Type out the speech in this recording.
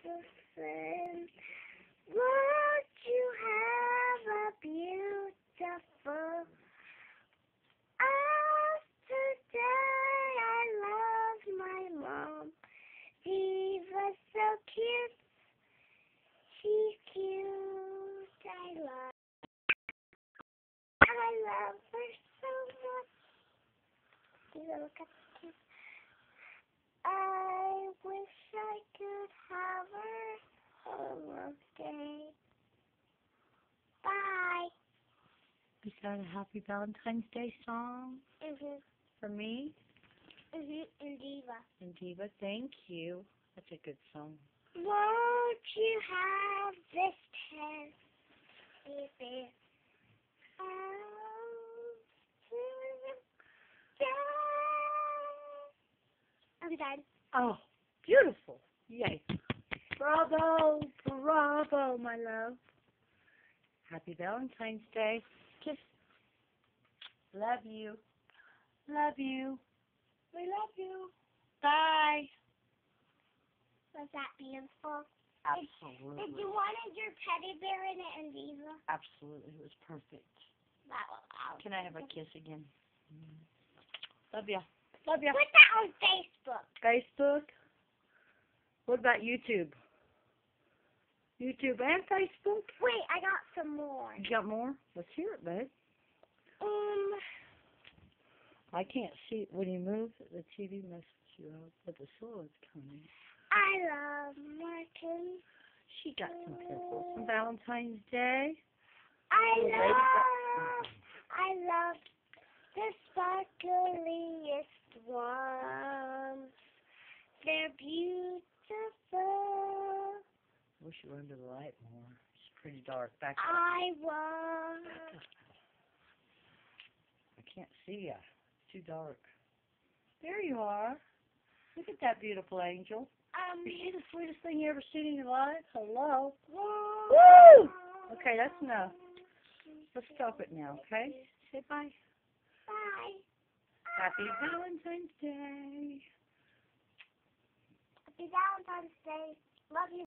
listen. Won't you have a beautiful today? I love my mom. Diva's so cute. She's cute. I love her so much. Diva, look at the kiss. I wish I could have her all day. Bye. Is that a happy Valentine's Day song for me? And Diva. And Diva, thank you. That's a good song. Won't you have this pen, baby? I'm done. Oh, beautiful. Yay. Bravo. Bravo, my love. Happy Valentine's Day. Kiss. Love you. Love you. We love you. Bye. Was that beautiful? Absolutely. Did you wanted your teddy bear in it and Diva? Absolutely. It was perfect. Can I have a kiss again? Love ya. Love ya. Put that on Facebook. Facebook? What about YouTube? YouTube and Facebook? Wait, I got some more. You got more? Let's hear it, babe. I can't see it. When you move, the TV messes you up, but the solo is coming. I love Martin. She got some pimples. On Valentine's Day. I love the sparkliest ones. They're beautiful. I wish you were under the light more. It's pretty dark. Back up. I want. I can't see ya. It's too dark. There you are. Look at that beautiful angel. Is she the sweetest thing you ever seen in your life? Hello. Woo! Okay, that's enough. Let's stop it now, okay? Say bye. Bye. Happy Valentine's Day. Happy Valentine's Day. Love you.